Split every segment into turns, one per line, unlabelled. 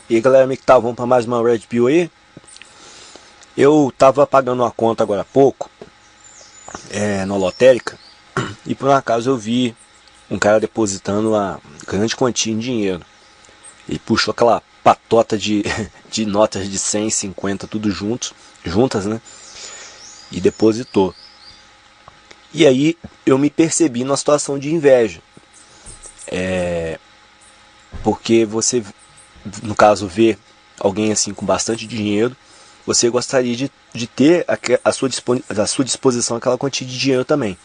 E aí, galera, como que tá? Vamos para mais uma Red Pill aí. Eu tava pagando uma conta agora há pouco na lotérica e por um acaso eu vi um cara depositando uma grande quantia em dinheiro. Ele puxou aquela patota de notas de 100, 50, tudo juntas, né? E depositou. E aí eu me percebi numa situação de inveja. Porque você, no caso, vê alguém assim com bastante dinheiro, você gostaria de ter à sua disposição aquela quantia de dinheiro também.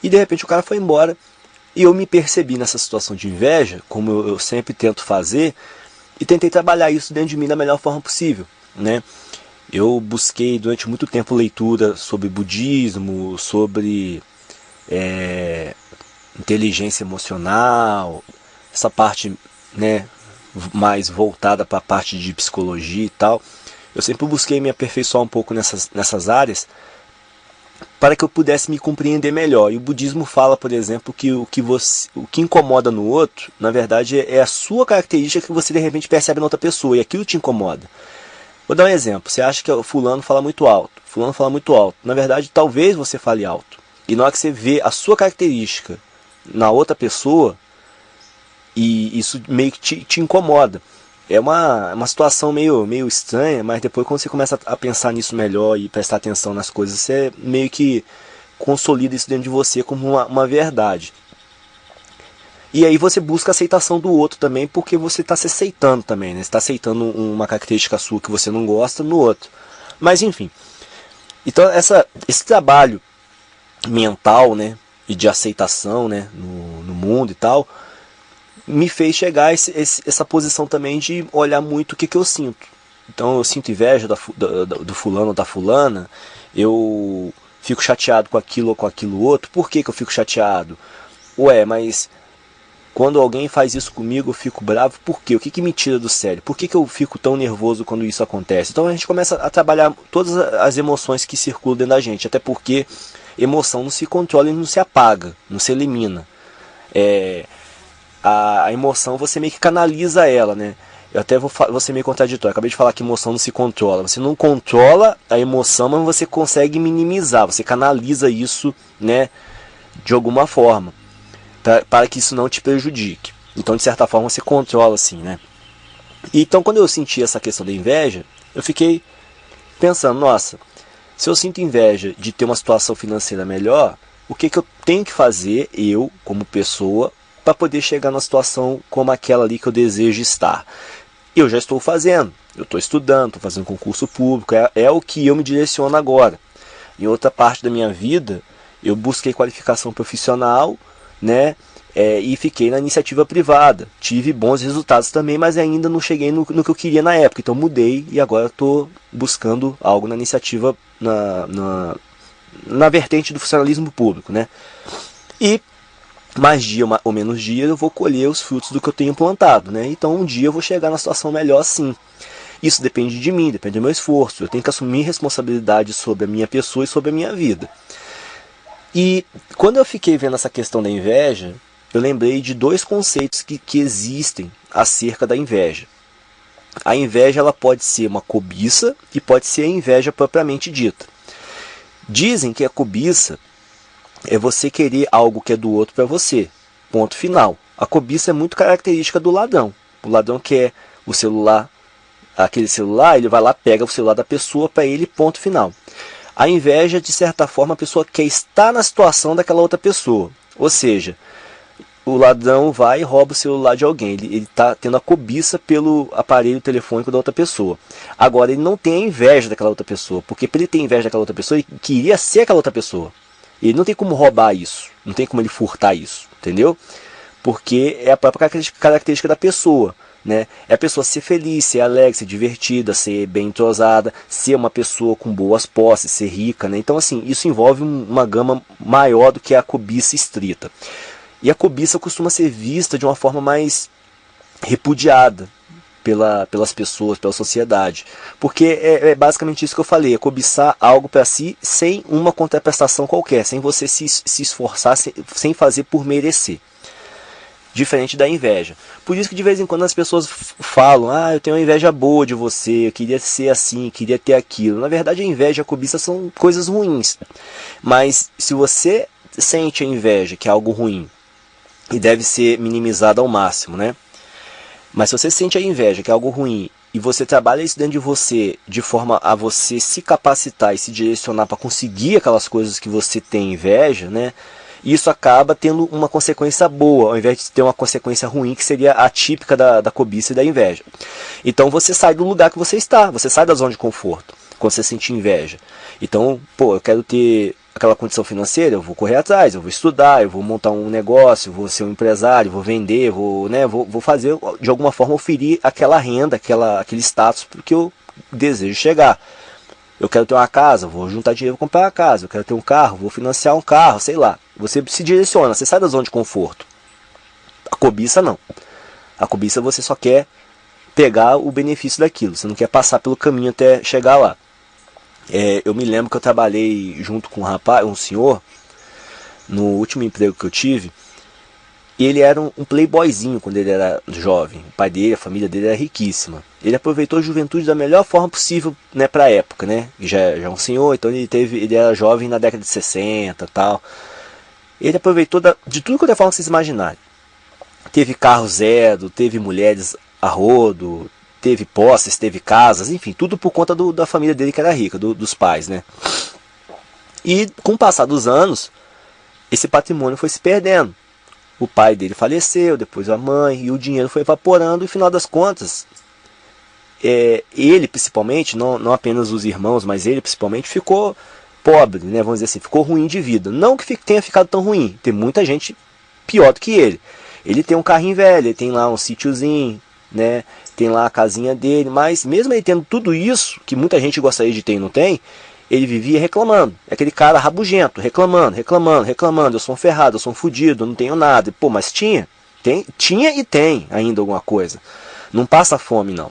E de repente o cara foi embora e eu me percebi nessa situação de inveja, como eu sempre tento fazer, e tentei trabalhar isso dentro de mim da melhor forma possível, né? Eu busquei durante muito tempo leitura sobre budismo, sobre inteligência emocional, essa parte, né, mais voltada para a parte de psicologia e tal. Eu sempre busquei me aperfeiçoar um pouco nessas áreas para que eu pudesse me compreender melhor. E o budismo fala, por exemplo, que o que incomoda no outro, na verdade, é a sua característica que você de repente percebe na outra pessoa, e aquilo te incomoda. Vou dar um exemplo. Você acha que o fulano fala muito alto. Fulano fala muito alto. Na verdade, talvez você fale alto. E na hora que você vê a sua característica na outra pessoa, e isso meio que te incomoda. É uma situação meio estranha, mas depois quando você começa a pensar nisso melhor e prestar atenção nas coisas, você meio que consolida isso dentro de você como uma verdade. E aí você busca a aceitação do outro também, porque você está se aceitando também, né? Você está aceitando uma característica sua que você não gosta no outro. Mas enfim. Então esse trabalho mental, né, e de aceitação, né, no mundo e tal, me fez chegar a essa posição também de olhar muito o que eu sinto. Então eu sinto inveja do fulano ou da fulana, eu fico chateado com aquilo ou com aquilo outro. Por que eu fico chateado? Ué, mas quando alguém faz isso comigo eu fico bravo, por quê? O que me tira do sério? Por que eu fico tão nervoso quando isso acontece? Então a gente começa a trabalhar todas as emoções que circulam dentro da gente, até porque emoção não se controla e não se apaga, não se elimina. A emoção você meio que canaliza ela, né? Eu até vou ser meio contraditório. Acabei de falar que emoção não se controla. Você não controla a emoção, mas você consegue minimizar. Você canaliza isso, né, de alguma forma, para que isso não te prejudique. Então, de certa forma, você controla assim, né? Então, quando eu senti essa questão da inveja, eu fiquei pensando, nossa, se eu sinto inveja de ter uma situação financeira melhor, o que eu tenho que fazer, eu, como pessoa, para poder chegar numa situação como aquela ali que eu desejo estar? Eu já estou fazendo, eu estou estudando, estou fazendo concurso público, é o que eu me direciono agora. Em outra parte da minha vida, eu busquei qualificação profissional, né, e fiquei na iniciativa privada. Tive bons resultados também, mas ainda não cheguei no que eu queria na época. Então mudei e agora estou buscando algo na iniciativa, na vertente do funcionalismo público, né? E mais dia ou menos dia eu vou colher os frutos do que eu tenho plantado, né? Então um dia eu vou chegar na situação melhor, sim. Isso depende de mim, depende do meu esforço. Eu tenho que assumir responsabilidade sobre a minha pessoa e sobre a minha vida. E quando eu fiquei vendo essa questão da inveja, eu lembrei de dois conceitos que existem acerca da inveja. A inveja, ela pode ser uma cobiça e pode ser a inveja propriamente dita. Dizem que a cobiça é você querer algo que é do outro para você. Ponto final. A cobiça é muito característica do ladrão. O ladrão quer o celular, aquele celular, ele vai lá, pega o celular da pessoa para ele, ponto final. A inveja, de certa forma, a pessoa quer estar na situação daquela outra pessoa. Ou seja, o ladrão vai e rouba o celular de alguém. Ele está tendo a cobiça pelo aparelho telefônico da outra pessoa. Agora, ele não tem a inveja daquela outra pessoa. Porque para ele ter inveja daquela outra pessoa, ele queria ser aquela outra pessoa. Ele não tem como roubar isso. Não tem como ele furtar isso. Entendeu? Porque é a própria característica da pessoa. Né? É a pessoa ser feliz, ser alegre, ser divertida, ser bem entrosada, ser uma pessoa com boas posses, ser rica. Né? Então, assim, isso envolve uma gama maior do que a cobiça estrita. E a cobiça costuma ser vista de uma forma mais repudiada pelas pessoas, pela sociedade. Porque é basicamente isso que eu falei, é cobiçar algo para si sem uma contraprestação qualquer, sem você se esforçar, sem fazer por merecer. diferente da inveja. Por isso que de vez em quando as pessoas falam, eu tenho uma inveja boa de você, eu queria ser assim, queria ter aquilo. Na verdade a inveja e a cobiça são coisas ruins. Mas se você sente a inveja, que é algo ruim, e deve ser minimizado ao máximo, né? Mas se você sente a inveja, que é algo ruim, e você trabalha isso dentro de você, de forma a você se capacitar e se direcionar para conseguir aquelas coisas que você tem inveja, né? Isso acaba tendo uma consequência boa, ao invés de ter uma consequência ruim, que seria a típica da cobiça e da inveja. Então você sai do lugar que você está, você sai da zona de conforto, quando você sentir inveja. Então, eu quero ter aquela condição financeira, eu vou correr atrás, eu vou estudar, eu vou montar um negócio, eu vou ser um empresário, vou vender, vou fazer, de alguma forma, oferir aquela renda, aquele status que eu desejo chegar. Eu quero ter uma casa, vou juntar dinheiro para comprar uma casa. Eu quero ter um carro, vou financiar um carro, sei lá. Você se direciona, você sai da zona de conforto. A cobiça não. A cobiça você só quer pegar o benefício daquilo. Você não quer passar pelo caminho até chegar lá. Eu me lembro que eu trabalhei junto com um senhor, no último emprego que eu tive. E ele era um playboyzinho quando ele era jovem. O pai dele, a família dele era riquíssima. Ele aproveitou a juventude da melhor forma possível, né, para a época, né? Já é um senhor, então ele era jovem na década de 60 e tal. Ele aproveitou de tudo quanto é forma que vocês imaginarem. Teve carro zero, teve mulheres a rodo, teve posses, teve casas, enfim, tudo por conta da família dele que era rica, dos pais, né? E com o passar dos anos, esse patrimônio foi se perdendo. O pai dele faleceu, depois a mãe, e o dinheiro foi evaporando, e no final das contas, ele principalmente, não apenas os irmãos, mas ele principalmente ficou pobre, né, vamos dizer assim, ficou ruim de vida. Não que tenha ficado tão ruim, tem muita gente pior do que ele. Ele tem um carrinho velho, ele tem lá um sítiozinho, né, tem lá a casinha dele, mas mesmo ele tendo tudo isso, que muita gente gostaria de ter e não tem, ele vivia reclamando. É aquele cara rabugento, reclamando. Eu sou um ferrado, eu sou um fudido, eu não tenho nada. Mas tinha e tem ainda alguma coisa. Não passa fome, não.